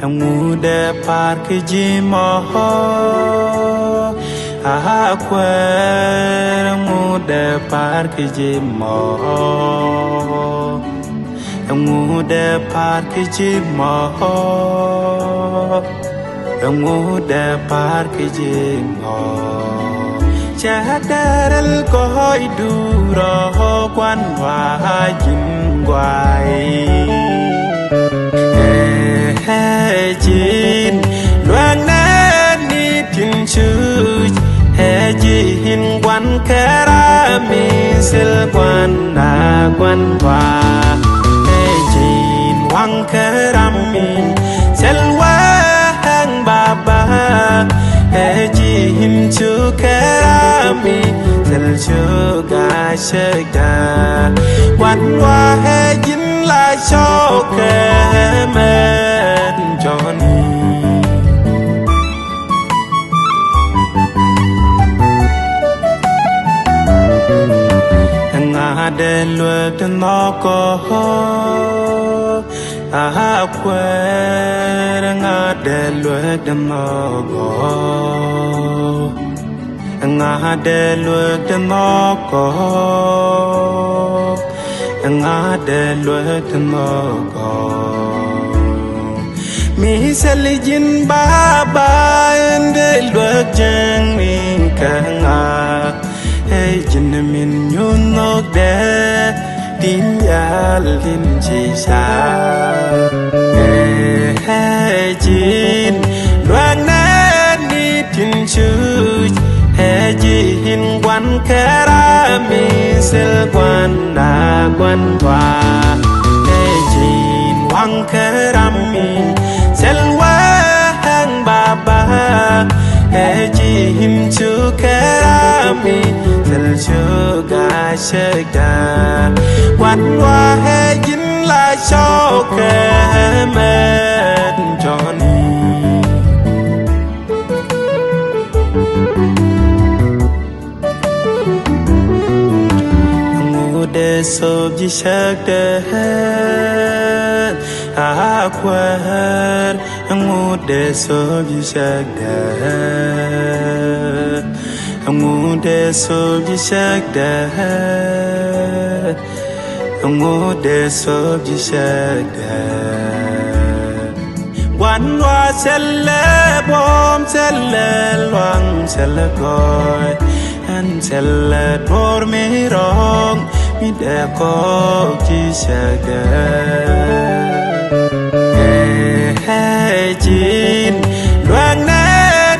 ngu de par ke ji mo ngu de par ke ji mo ngu de par ke ji mo ngu de par ke ji mo cha daral ko hoi du ro quan hoa jin guai he jin loan na ni tin chu he jin quan kara mi sil quan na quan hoa he jin wang kara mi sel wa hang baba he jin chu kara mi sel chu ga shega quan hoa he jin la cho ke men Johnny nga de lue de no ko quer nga de lue de no ko nga de lue de no ko nga de lue de no ko mi selijin baba ende lue jeng mi ka nga hey jin min nyun nok de tin ya lin chi sa hey jin loan na ni tin chu hey jin quan kara mi sel quan na quan hoa hey jin wang kara mi sel wa hang baba hey jin chu kara mi sel chu ga shega quan hoa hey jin la cho ke men Johnny de so ji shak de quer ngu de so ji shak de ngu de so ji shak de ngu de so ji shak de quan hoa selle bom selle loang selle coi anh selle por mi rong mi de ko ji shak de hey jin loan na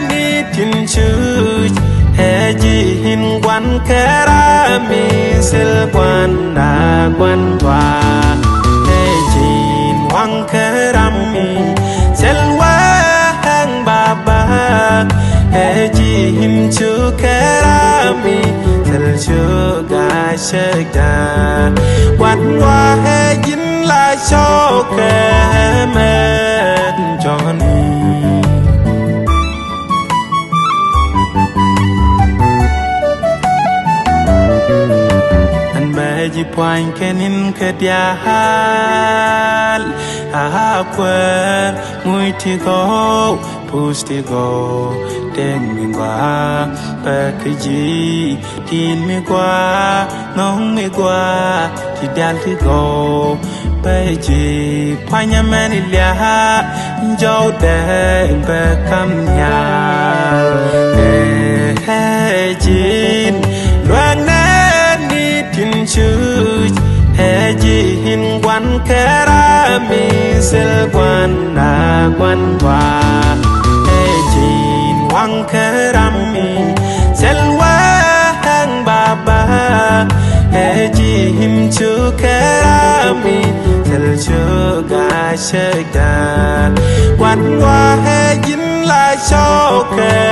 ni tin chu hey jin quan kara mi sil quan na quan hoa hey jin wang kara mi sel wa hang baba hey jin chu kara mi sel chu ga shega quan hoa hey jin la cho ke men Johnny anh bé chỉ poanh cái nín cái dia hal quên mùi thì go push thì go đen mình qua bé cái gì tin mi qua nông mi qua thì đan thì go bé chỉ poanh nhà mình lia dâu đen bé cam nhà hey jin loan na ni tin chu hey jin quan kara mi sel quan na quan hoa hey jin wang kara mi sel wa hang baba hey jin chu kara mi sel chu ga shega quan hoa hey jin la cho ke